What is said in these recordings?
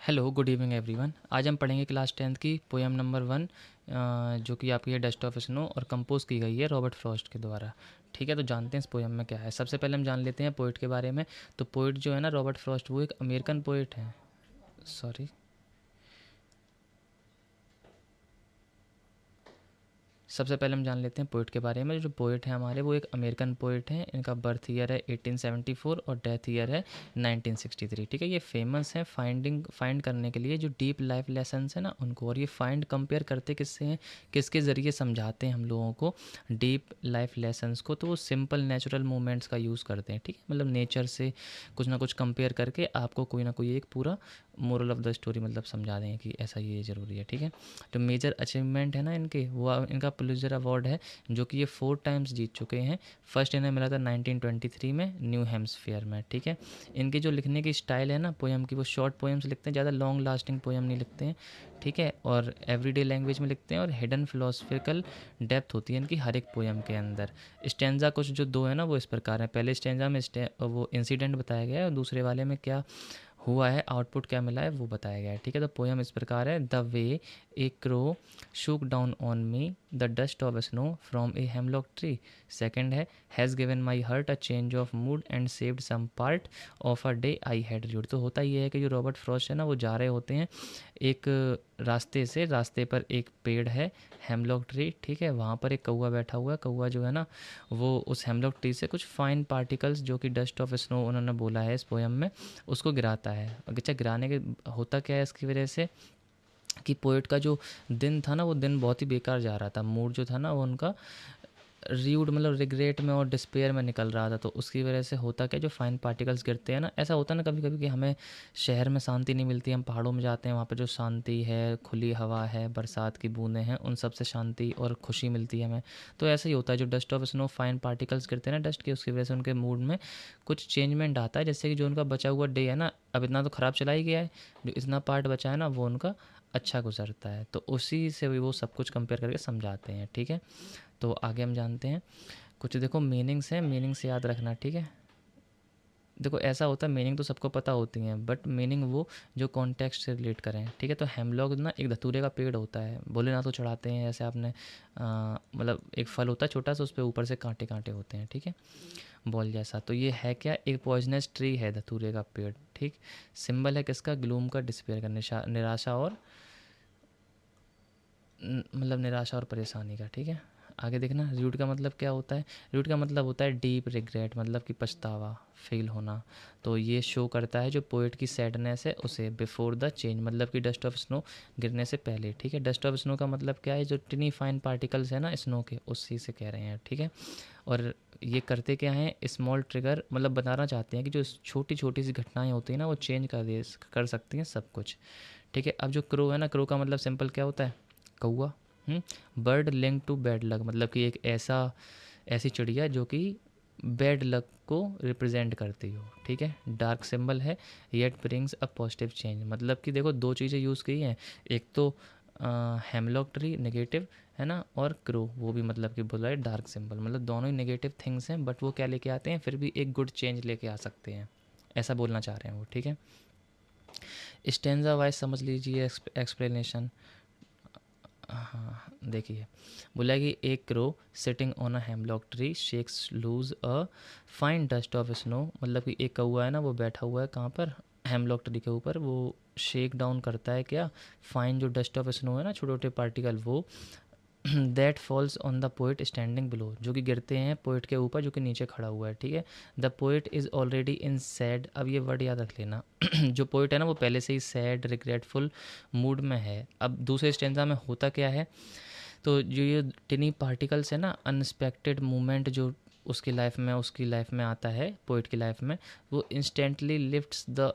Hello, good evening everyone. आज हम पढ़ेंगे क्लास 10th की पोएम नंबर 1, जो कि आपकी है डस्ट ऑफ स्नो और कंपोज की गई है रॉबर्ट फ्रॉस्ट के द्वारा। ठीक है, तो जानते हैं इस पोएम में क्या है। सबसे पहले हम जान लेते हैं पोइट के बारे में। तो पोइट जो है ना रॉबर्ट फ्रॉस्ट, वो एक अमेरिकन पोइट है। सॉरी, सबसे पहले हम जान लेते हैं पोइट के बारे में। जो पोइट है हमारे, वो एक अमेरिकन पोइट हैं। इनका बर्थ ईयर है 1874 और डेथ ईयर है 1963। ठीक है, ये फेमस है फाइंड करने के लिए जो डीप लाइफ लेसन्स है ना उनको। और ये फाइंड कंपेयर करते किससे हैं, किसके ज़रिए समझाते हैं हम लोगों को डीप लाइफ लेसन्स को। तो वो सिंपल नेचुरल मूवमेंट्स का यूज़ करते हैं। ठीक है, मतलब नेचर से कुछ ना कुछ कंपेयर करके आपको कोई ना कोई एक पूरा मोरल ऑफ द स्टोरी मतलब समझा दें कि ऐसा ये ज़रूरी है। ठीक है, तो मेजर अचीवमेंट है ना इनके, वो इनका पुलित्ज़र अवार्ड है जो कि ये 4 टाइम्स जीत चुके हैं। फर्स्ट इन्हें मिला था 1923 में न्यू हेम्सफेयर में। ठीक है, इनकी जो लिखने की स्टाइल है ना पोएम की, वो शॉर्ट पोएम्स लिखते हैं, ज़्यादा लॉन्ग लास्टिंग पोएम नहीं लिखते हैं। ठीक है, और एवरीडे लैंग्वेज में लिखते हैं और हिडन फिलोसफिकल डेप्थ होती है इनकी हर एक पोएम के अंदर। स्टेंजा कुछ जो दो है ना वो इस प्रकार है। पहले स्टेंजा में वो इंसिडेंट बताया गया है और दूसरे वाले में क्या हुआ है, आउटपुट क्या मिला है वो बताया गया है। ठीक है, तो पोएम इस प्रकार है। The way a crow shook down on me the dust of snow from a hemlock tree. Second है has given my heart a change of mood and saved some part of a day I had rued. तो होता ये है कि जो Robert Frost है ना वो जा रहे होते हैं एक रास्ते पर एक पेड़ है हेमलॉक ट्री। ठीक है, वहाँ पर एक कौवा बैठा हुआ है। कौवा जो है ना वो उस हेमलॉक ट्री से कुछ फाइन पार्टिकल्स जो कि डस्ट ऑफ स्नो उन्होंने बोला है इस पोएम में, उसको गिराता है। अच्छा, गिराने के होता क्या है इसकी वजह से कि पोइट का जो दिन था ना वो दिन बहुत ही बेकार जा रहा था। मूड जो था ना वो उनका रीड मतलब रिग्रेट में और डिस्पेयर में निकल रहा था। तो उसकी वजह से होता क्या, जो फाइन पार्टिकल्स गिरते हैं ना, ऐसा होता है ना कभी कभी कि हमें शहर में शांति नहीं मिलती, हम पहाड़ों में जाते हैं, वहाँ पे जो शांति है, खुली हवा है, बरसात की बूंदें हैं, उन सब से शांति और खुशी मिलती है हमें। तो ऐसा ही होता है, जो dust of snow fine particles गिरते हैं ना डस्ट के, उसकी वजह से उनके मूड में कुछ चेंजमेंट आता है। जैसे कि जो उनका बचा हुआ डे है ना, अब इतना तो ख़राब चला ही गया है, जो इतना पार्ट बचा है ना वो उनका अच्छा गुजरता है। तो उसी से भी वो सब कुछ कंपेयर करके समझाते हैं। ठीक है, तो आगे हम जानते हैं कुछ। देखो मीनिंग्स हैं, मीनिंग से याद रखना। ठीक है, देखो ऐसा होता है मीनिंग तो सबको पता होती हैं, बट मीनिंग वो जो कॉन्टेक्स्ट से रिलेट करें। ठीक है, तो हेमलॉक ना एक धतूरे का पेड़ होता है, भोलेनाथ तो चढ़ाते हैं। जैसे आपने मतलब एक फल होता है छोटा सा, उस पर ऊपर से कांटे कांटे होते हैं। ठीक है, बॉल जैसा। तो ये है क्या, एक पॉइजनस ट्री है धतूरे का पेड़। ठीक, सिंबल है किसका, ग्लूम का, डिस्पेयर का, निराशा और मतलब निराशा और परेशानी का। ठीक है, आगे देखना रूट का मतलब क्या होता है। रूट का मतलब होता है डीप रिग्रेट, मतलब कि पछतावा, फेल होना। तो ये शो करता है जो पोइट की सैडनेस है उसे बिफोर द चेंज, मतलब कि डस्ट ऑफ स्नो गिरने से पहले। ठीक है, डस्ट ऑफ स्नो का मतलब क्या है, जो टिनी फाइन पार्टिकल्स है ना स्नो के, उसी से कह रहे हैं। ठीक है, और ये करते क्या हैं, स्मॉल ट्रिगर मतलब बताना चाहते हैं कि जो छोटी छोटी सी घटनाएं होती हैं ना वो चेंज कर सकती हैं सब कुछ। ठीक है, अब जो क्रो है ना, क्रो का मतलब सिंपल क्या होता है, कौआ। Bird link to bad luck, मतलब कि एक ऐसी चिड़िया जो कि बैड लक को रिप्रेजेंट करती हो। ठीक है, डार्क सिंबल है, yet brings a positive change, मतलब कि देखो दो चीज़ें यूज़ की हैं। एक तो हेमलॉक ट्री नेगेटिव है ना, और क्रो वो भी मतलब कि बोला है डार्क सिंबल, मतलब दोनों ही नेगेटिव थिंग्स हैं, बट वो क्या लेके आते हैं, फिर भी एक गुड चेंज लेके आ सकते हैं, ऐसा बोलना चाह रहे हैं वो। ठीक है, स्टेंजा वाइज समझ लीजिए एक्सप्लेनेशन। हाँ देखिए, बोला कि एक crow sitting on a hemlock tree shakes lose a fine dust of snow, मतलब कि एक कौआ है ना वो बैठा हुआ है कहाँ पर, हेमलॉक ट्री के ऊपर। वो शेक डाउन करता है क्या, फाइन जो डस्ट ऑफ स्नो है ना, छोटे छोटे पार्टिकल, वो that falls on the poet standing below, जो कि गिरते हैं पोइट के ऊपर जो कि नीचे खड़ा हुआ है। ठीक है, the poet is already in sad, अब ये वर्ड याद रख लेना जो पोइट है ना वो पहले से ही सैड रिग्रेटफुल मूड में है। अब दूसरे स्टेंजा में होता क्या है, तो जो ये टिनी पार्टिकल्स है ना, अनएक्सपेक्टेड मूवमेंट जो उसकी लाइफ में आता है, पोइट की लाइफ में, वो instantly lifts the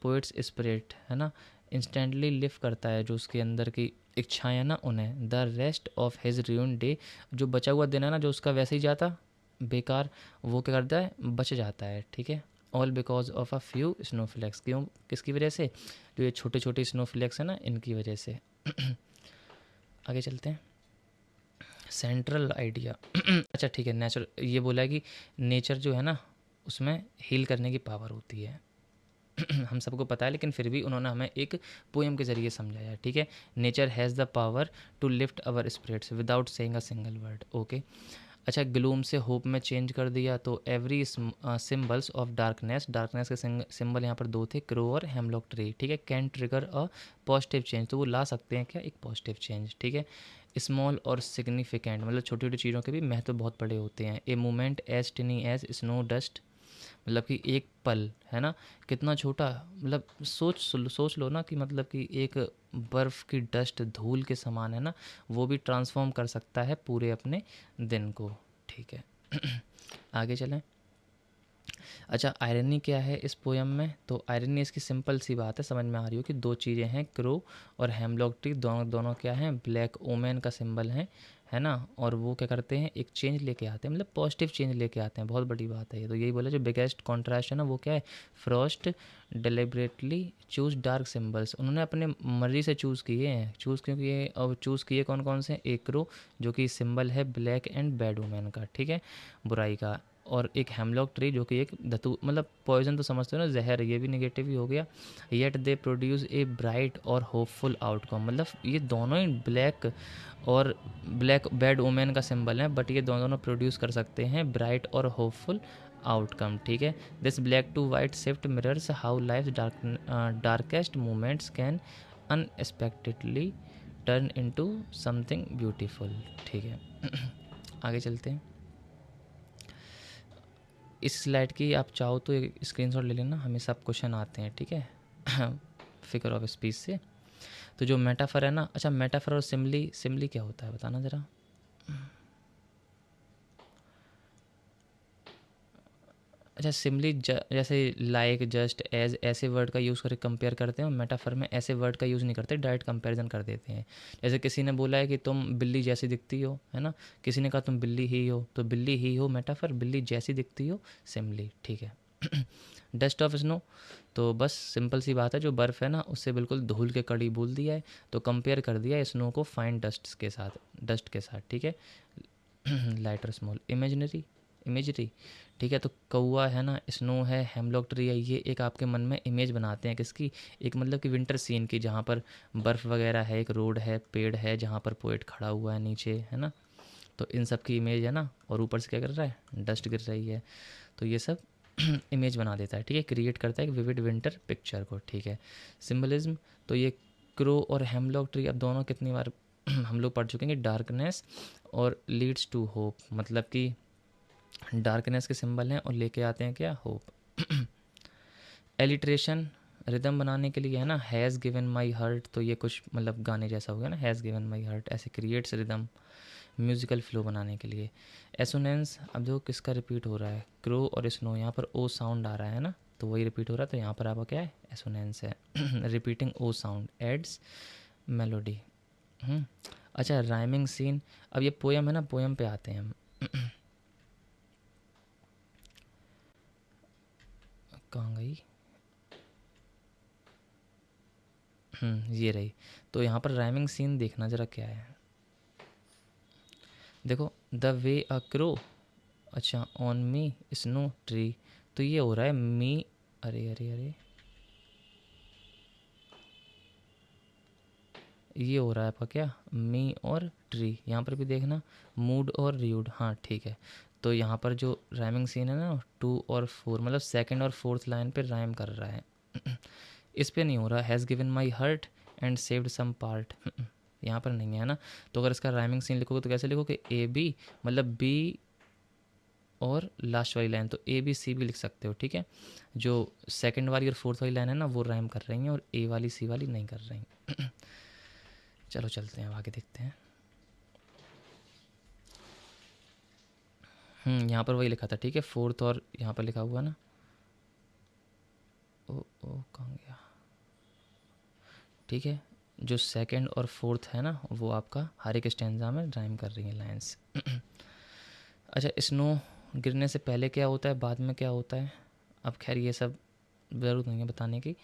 poets spirit, है ना, इंस्टेंटली लिफ्ट करता है जो उसके अंदर की इच्छाएं हैं ना उन्हें। The rest of his ruin day, जो बचा हुआ दिन है ना जो उसका वैसे ही जाता बेकार, वो क्या करता है, बच जाता है। ठीक है, all because of a few snowflakes, क्यों, किसकी वजह से, जो ये छोटे छोटे स्नोफ्लेक्स हैं ना इनकी वजह से। आगे चलते हैं, सेंट्रल आइडिया अच्छा ठीक है, नेचर ये बोला है कि नेचर जो है ना उसमें हील करने की पावर होती है। हम सबको पता है, लेकिन फिर भी उन्होंने हमें एक पोएम के ज़रिए समझाया, ठीक है। Nature has the power to lift our spirits without saying a single word, okay. अच्छा, ग्लूम से होप में चेंज कर दिया, तो every symbols of darkness, darkness के सिंबल यहाँ पर दो थे, क्रो और हेमलॉक ट्री, ठीक है, can trigger a positive change, तो वो ला सकते हैं क्या, एक पॉजिटिव चेंज, ठीक है। स्मॉल और सिग्निफिकेंट, मतलब छोटी छोटी चीज़ों के भी महत्व बहुत बड़े होते हैं। A moment as tiny as snow dust, मतलब कि एक पल है ना, कितना छोटा, मतलब सोच लो ना कि मतलब कि एक बर्फ़ की डस्ट धूल के समान है ना, वो भी ट्रांसफॉर्म कर सकता है पूरे अपने दिन को, ठीक है। आगे चलें। अच्छा, आयरनी क्या है इस पोयम में, तो आयरनी इसकी सिंपल सी बात है, समझ में आ रही हो कि दो चीज़ें हैं, क्रो और हेमलॉक ट्री, दोनों दोनों क्या हैं, ब्लैक ओमेन का सिंबल है ना, और वो क्या करते हैं, एक चेंज लेके आते हैं, मतलब पॉजिटिव चेंज लेके आते हैं, बहुत बड़ी बात है ये। तो यही बोला, जो बिगेस्ट कॉन्ट्रास्ट है ना वो क्या है, Frost deliberately choose dark symbols, उन्होंने अपने मर्जी से चूज़ किए हैं, चूज़ क्यों किए, और चूज़ किए कौन कौन से, एक क्रो जो कि सिंबल है ब्लैक एंड बैड वुमेन का, ठीक है, बुराई का, और एक हेमलॉक ट्री जो कि एक धतू, मतलब पॉइजन तो समझते हो ना, जहर, ये भी नेगेटिव ही हो गया। Yet they produce a bright और होपफुल आउटकम, मतलब ये दोनों ही ब्लैक और ब्लैक बैड वुमेन का सिंबल है, बट ये दोनों प्रोड्यूस कर सकते हैं ब्राइट और होपफुल आउटकम, ठीक है। This black to white shift mirrors how life darkest moments can unexpectedly turn into something beautiful, ठीक है। आगे चलते हैं। इस स्लाइड की आप चाहो तो एक स्क्रीनशॉट ले लेना, हमें सब क्वेश्चन आते हैं, ठीक है। फिगर ऑफ स्पीच से। तो जो मेटाफर है ना, अच्छा मेटाफर और सिमली, सिमली क्या होता है बताना ज़रा। अच्छा, सिमली जैसे लाइक, जस्ट, एज, ऐसे वर्ड का यूज़ करके कंपेयर करते हैं, और मेटाफर में ऐसे वर्ड का यूज़ नहीं करते, डायरेक्ट कंपैरिजन कर देते हैं। जैसे किसी ने बोला है कि तुम बिल्ली जैसी दिखती हो, है ना, किसी ने कहा तुम बिल्ली ही हो, तो बिल्ली ही हो मेटाफर, बिल्ली जैसी दिखती हो सिमली, ठीक है। डस्ट ऑफ स्नो, तो बस सिंपल सी बात है, जो बर्फ़ है ना उससे बिल्कुल धूल के कड़ी बोल दिया है, तो कंपेयर कर दिया स्नो को फाइन डस्ट के साथ, डस्ट के साथ, ठीक है। लाइटर स्मॉल, इमेजनरी, इमेजरी, ठीक है। तो कौआ है ना, स्नो है, हेमलॉक ट्री है, ये एक आपके मन में इमेज बनाते हैं किसकी, एक मतलब कि विंटर सीन की, जहाँ पर बर्फ़ वगैरह है, एक रोड है, पेड़ है, जहाँ पर पोएट खड़ा हुआ है नीचे, है ना, तो इन सब की इमेज है ना, और ऊपर से क्या कर रहा है, डस्ट गिर रही है, तो ये सब इमेज बना देता है, ठीक है, क्रिएट करता है एक विविड विंटर पिक्चर को, ठीक है। सिंबलिज्म, तो ये क्रो और हेमलॉक ट्री अब दोनों कितनी बार हम लोग पढ़ चुके हैं, डार्कनेस और लीड्स टू होप, मतलब कि डार्कनेस के सिंबल हैं और लेके आते हैं क्या, होप। एलिट्रेशन, रिदम बनाने के लिए है ना, हैज़ गिवन माई हर्ट, तो ये कुछ मतलब गाने जैसा हो गया ना, हैज़ गिवन माई हर्ट, ऐसे क्रिएट्स रिदम, म्यूज़िकल फ्लो बनाने के लिए। एसोनेंस, अब देखो किसका रिपीट हो रहा है, क्रो और स्नो, यहाँ पर ओ साउंड आ रहा है ना, तो वही रिपीट हो रहा है, तो यहाँ पर आपका क्या है, एसोनेंस है। रिपीटिंग ओ साउंड एड्स मेलोडी। अच्छा, राइमिंग सीन, अब ये पोएम है ना, पोएम पे आते हैं हम। कहाँ गई, ये रही। तो यहाँ पर राइमिंग सीन देखना ज़रा क्या है, देखो, द वे अ क्रो, अच्छा, ऑन मी स्नो ट्री, तो ये हो रहा है मी, अरे अरे अरे, ये हो रहा है आपका क्या, मी और ट्री, यहाँ पर भी देखना, मूड और र्यूड, हाँ ठीक है। तो यहाँ पर जो राइमिंग सीन है ना, 2 और 4, मतलब सेकंड और फोर्थ लाइन पे राइम कर रहा है। इस पे नहीं हो रहा, has given my heart and saved some part, यहाँ पर नहीं है ना। तो अगर इसका राइमिंग सीन लिखोगे तो कैसे लिखोगे, ए बी, मतलब बी और लास्ट वाली लाइन, तो ए बी सी भी लिख सकते हो, ठीक है। जो सेकंड वाली और फोर्थ वाली लाइन है ना वो राइम कर रही हैं, और ए वाली सी वाली नहीं कर रही। चलो चलते हैं आगे देखते हैं। यहाँ पर वही लिखा था, ठीक है, फोर्थ, और यहाँ पर लिखा हुआ ना, ओ ओ कहाँ गया, ठीक है, जो सेकंड और फोर्थ है ना वो आपका हर एक स्टैंजा में राइम कर रही हैं लाइंस। अच्छा, स्नो गिरने से पहले क्या होता है, बाद में क्या होता है, अब खैर ये सब ज़रूरत नहीं है बताने की,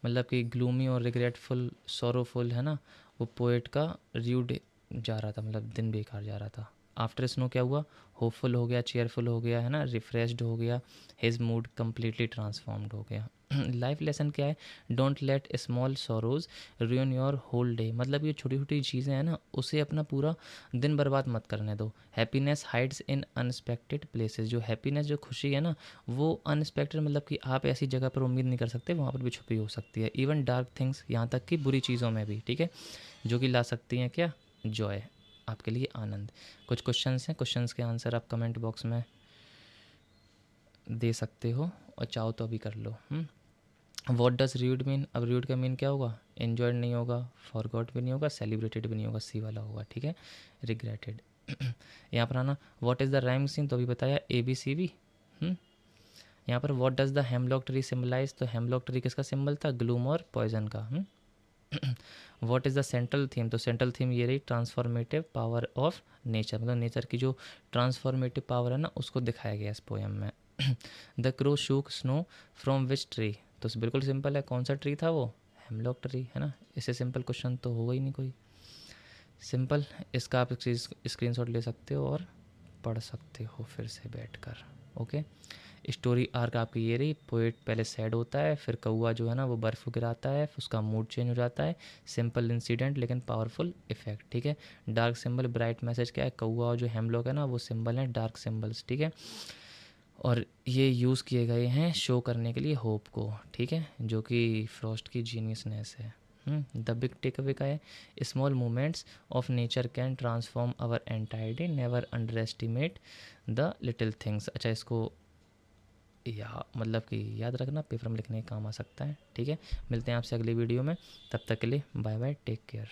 मतलब कि ग्लूमी और रिग्रेटफुल, सोरोफुल है ना, वो पोएट का र्यूड जा रहा था, मतलब दिन बेकार जा रहा था। आफ्टर स्नो क्या हुआ, होपफुल हो गया, चेयरफुल हो गया, है ना, रिफ्रेश्ड हो गया, हिज मूड कम्प्लीटली ट्रांसफॉर्म्ड हो गया। लाइफ लेसन क्या है, don't let small sorrows ruin your whole day, मतलब ये छोटी छोटी चीज़ें हैं ना, उसे अपना पूरा दिन बर्बाद मत करने दो। Happiness hides in unexpected places, जो हैप्पीनेस जो खुशी है ना वो अनएक्सपेक्टेड, मतलब कि आप ऐसी जगह पर उम्मीद नहीं कर सकते, वहाँ पर भी छुपी हो सकती है। इवन डार्क थिंग्स, यहाँ तक कि बुरी चीज़ों में भी, ठीक है, जो कि ला सकती हैं क्या, जॉय, आपके लिए आनंद। कुछ क्वेश्चंस हैं, क्वेश्चंस के आंसर आप कमेंट बॉक्स में दे सकते हो और चाहो तो अभी कर लो। व्हाट डज रीड मीन, अब रीड का मीन क्या होगा, एन्जॉयड नहीं होगा, फॉरगॉट भी नहीं होगा, सेलिब्रेटेड भी नहीं होगा, सी वाला होगा, ठीक है, रिग्रेटेड। यहाँ पर आना, what is the rhyme scheme, तो अभी बताया ए बी सी बी। यहाँ पर what does the hemlock tree symbolise, तो हेमलॉक ट्री किसका सिंबल था, ग्लूम और पॉइजन का। What is the central theme, तो सेंट्रल थीम ये रही, ट्रांसफॉर्मेटिव पावर ऑफ नेचर, मतलब नेचर की जो ट्रांसफॉर्मेटिव पावर है ना उसको दिखाया गया इस पोएम में। The crow shook snow from which tree, तो बिल्कुल सिंपल है, कौन सा ट्री था वो, हेमलॉक ट्री, है ना, इससे सिंपल क्वेश्चन तो होगा ही नहीं कोई। सिंपल, इसका आप स्क्रीनशॉट ले सकते हो और पढ़ सकते हो फिर से बैठकर। ओके, स्टोरी आर्क आपकी ये रही, पोएट पहले सैड होता है, फिर कौआ जो है ना वो बर्फ़ गिराता है, फिर उसका मूड चेंज हो जाता है, सिंपल इंसिडेंट लेकिन पावरफुल इफेक्ट, ठीक है। डार्क सिंबल, ब्राइट मैसेज क्या है, कौआ और जो हेमलॉक है ना वो सिंबल हैं डार्क सिंबल्स, ठीक है, और ये यूज़ किए गए हैं शो करने के लिए होप को, ठीक है, जो कि फ्रॉस्ट की जीनियसनेस है। द बिग टेक अवे का है, small movements of nature can transform our entire day, never underestimate the little things. अच्छा, इसको या मतलब कि याद रखना, पेपर में लिखने का काम आ सकता है, ठीक है। मिलते हैं आपसे अगली वीडियो में, तब तक के लिए बाय बाय, टेक केयर।